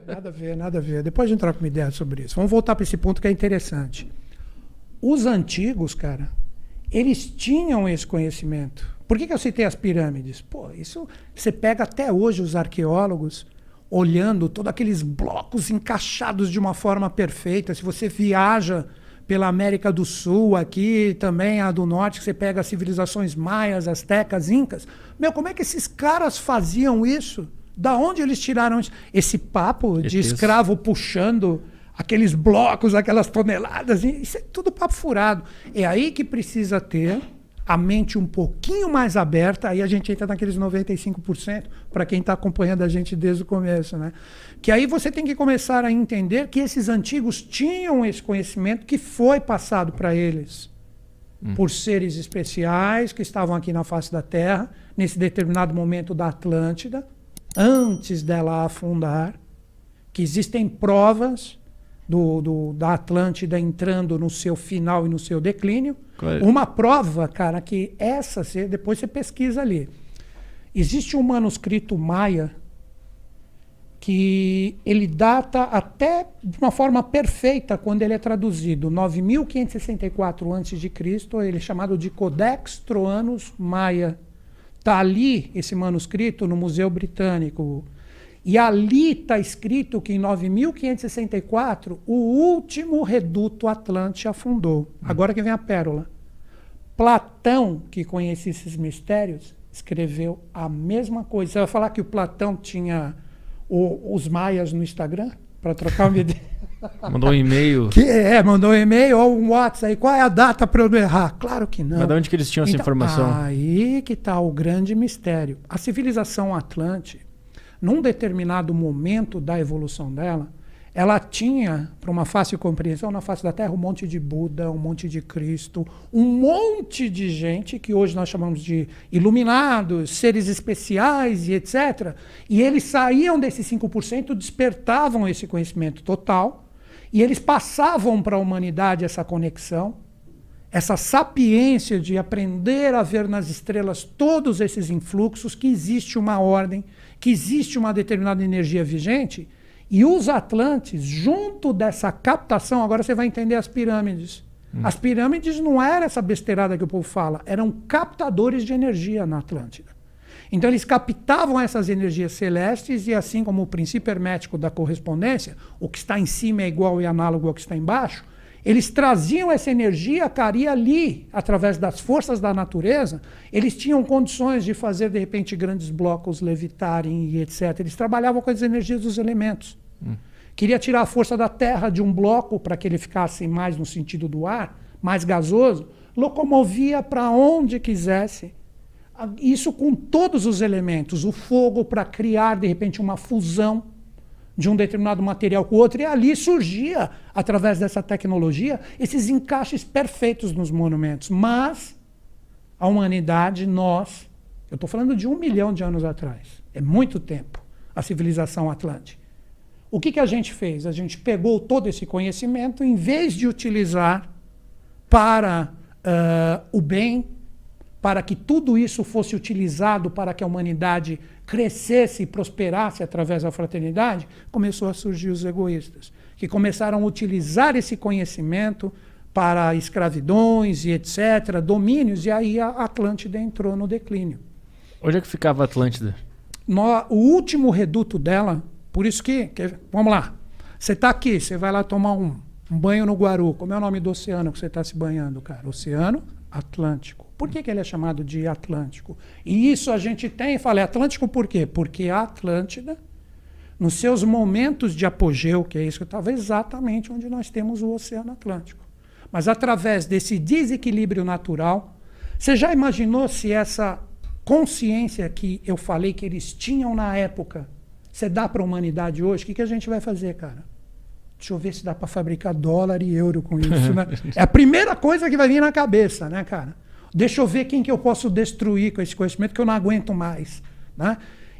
Nada a ver, nada a ver. Depois a gente troca uma ideia sobre isso. Vamos voltar para esse ponto que é interessante. Os antigos, cara, eles tinham esse conhecimento. Por que eu citei as pirâmides? Pô, isso você pega até hoje os arqueólogos olhando todos aqueles blocos encaixados de uma forma perfeita. Se você viaja pela América do Sul, aqui também a do Norte, que você pega as civilizações maias, astecas, incas. Meu, como é que esses caras faziam isso? Da onde eles tiraram isso? Esse papo de escravo puxando aqueles blocos, aquelas toneladas, isso é tudo papo furado. É aí que precisa ter a mente um pouquinho mais aberta, aí a gente entra naqueles 95%, para quem está acompanhando a gente desde o começo, né? Que aí você tem que começar a entender que esses antigos tinham esse conhecimento que foi passado para eles por seres especiais que estavam aqui na face da Terra, nesse determinado momento da Atlântida, antes dela afundar, que existem provas da Atlântida entrando no seu final e no seu declínio. Claro. Uma prova, cara, que essa, depois você pesquisa ali. Existe um manuscrito maia que ele data até de uma forma perfeita quando ele é traduzido, 9.564 a.C., ele é chamado de Codex Troanus Maia. Está ali esse manuscrito no Museu Britânico. E ali está escrito que em 9.564 o último reduto Atlante afundou. Agora que vem a pérola. Platão, que conhecia esses mistérios, escreveu a mesma coisa. Você vai falar que o Platão tinha os maias no Instagram para trocar uma ideia? Mandou um e-mail. Mandou um e-mail ou um WhatsApp. Qual é a data para eu não errar? Claro que não. Mas de onde que eles tinham essa informação? Aí que está o grande mistério. A civilização Atlante, num determinado momento da evolução dela, ela tinha, para uma fácil compreensão, na face da Terra, um monte de Buda, um monte de Cristo, um monte de gente que hoje nós chamamos de iluminados, seres especiais e etc. E eles saíam desses 5%, despertavam esse conhecimento total, e eles passavam para a humanidade essa conexão, essa sapiência de aprender a ver nas estrelas todos esses influxos, que existe uma ordem, que existe uma determinada energia vigente. E os Atlantes, junto dessa captação, agora você vai entender as pirâmides. As pirâmides não era essa besteirada que o povo fala, eram captadores de energia na Atlântida. Então eles captavam essas energias celestes e, assim como o princípio hermético da correspondência, o que está em cima é igual e análogo ao que está embaixo, eles traziam essa energia, cara, e ali, através das forças da natureza, eles tinham condições de fazer, de repente, grandes blocos levitarem e etc. Eles trabalhavam com as energias dos elementos. Queria tirar a força da terra de um bloco para que ele ficasse mais no sentido do ar, mais gasoso, locomovia para onde quisesse. Isso com todos os elementos. O fogo para criar, de repente, uma fusão de um determinado material com o outro, e ali surgia, através dessa tecnologia, esses encaixes perfeitos nos monumentos. Mas a humanidade, eu estou falando de 1 milhão de anos atrás, é muito tempo, a civilização Atlante. O que a gente fez? A gente pegou todo esse conhecimento, em vez de utilizar para o bem, para que tudo isso fosse utilizado para que a humanidade crescesse e prosperasse através da fraternidade, começou a surgir os egoístas, que começaram a utilizar esse conhecimento para escravidões e etc., domínios, e aí a Atlântida entrou no declínio. Onde é que ficava a Atlântida? O último reduto dela, por isso que vamos lá, você está aqui, você vai lá tomar um banho no Guaru. Como é o nome do oceano que você está se banhando, cara? Oceano Atlântico. Por que ele é chamado de Atlântico? E isso a gente tem, fala, Atlântico por quê? Porque a Atlântida, nos seus momentos de apogeu, que é isso que estava exatamente onde nós temos o Oceano Atlântico. Mas através desse desequilíbrio natural, você já imaginou se essa consciência que eu falei que eles tinham na época, você dá para a humanidade hoje? O que a gente vai fazer, cara? Deixa eu ver se dá para fabricar dólar e euro com isso, né? É a primeira coisa que vai vir na cabeça, né, cara? Deixa eu ver quem que eu posso destruir com esse conhecimento que eu não aguento mais, né?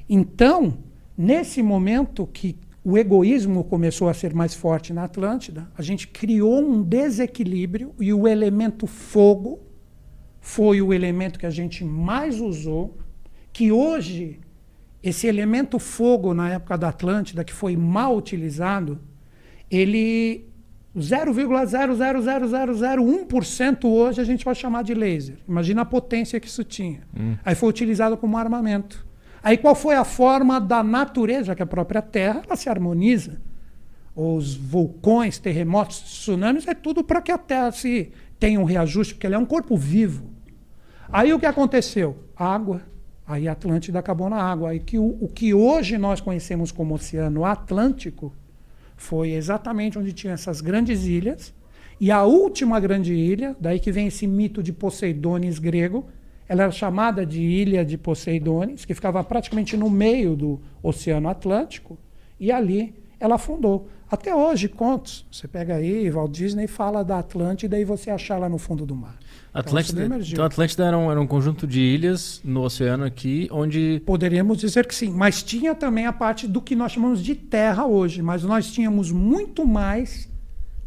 Então, nesse momento que o egoísmo começou a ser mais forte na Atlântida, a gente criou um desequilíbrio e o elemento fogo foi o elemento que a gente mais usou, que hoje esse elemento fogo na época da Atlântida, que foi mal utilizado, ele 0,00001% hoje a gente vai chamar de laser. Imagina a potência que isso tinha. Aí foi utilizado como armamento. Aí qual foi a forma da natureza, que a própria Terra, ela se harmoniza. Os vulcões, terremotos, tsunamis, é tudo para que a Terra se tenha um reajuste, porque ela é um corpo vivo. Aí o que aconteceu? Água. Aí a Atlântida acabou na água. Aí que o que hoje nós conhecemos como Oceano Atlântico foi exatamente onde tinha essas grandes ilhas. E a última grande ilha, daí que vem esse mito de Poseidones grego, ela era chamada de Ilha de Poseidones, que ficava praticamente no meio do Oceano Atlântico, e ali ela afundou. Até hoje, contos. Você pega aí, Walt Disney fala da Atlântida e você achar lá no fundo do mar. Então, Atlântida era um conjunto de ilhas no oceano aqui, onde... Poderíamos dizer que sim, mas tinha também a parte do que nós chamamos de terra hoje, mas nós tínhamos muito mais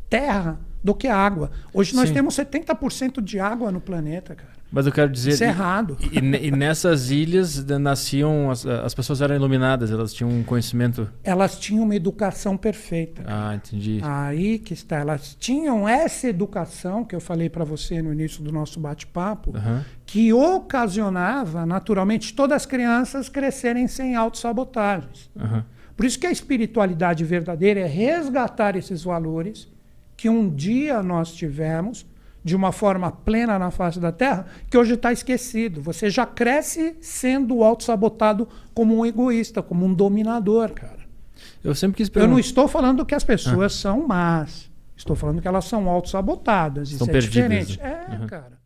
terra do que água. Hoje nós temos 70% de água no planeta, cara. Mas eu quero dizer... Isso é errado. E nessas ilhas nasciam... As pessoas eram iluminadas, elas tinham um conhecimento... Elas tinham uma educação perfeita. Ah, entendi. Aí que está. Elas tinham essa educação que eu falei para você no início do nosso bate-papo, que ocasionava, naturalmente, todas as crianças crescerem sem autossabotagens. Por isso que a espiritualidade verdadeira é resgatar esses valores que um dia nós tivemos de uma forma plena na face da Terra, que hoje está esquecido. Você já cresce sendo autossabotado como um egoísta, como um dominador, cara. Eu sempre quis perguntar. Eu não estou falando que as pessoas são más. Estou falando que elas são autossabotadas. Isso é perdidas, diferente. Né? Cara.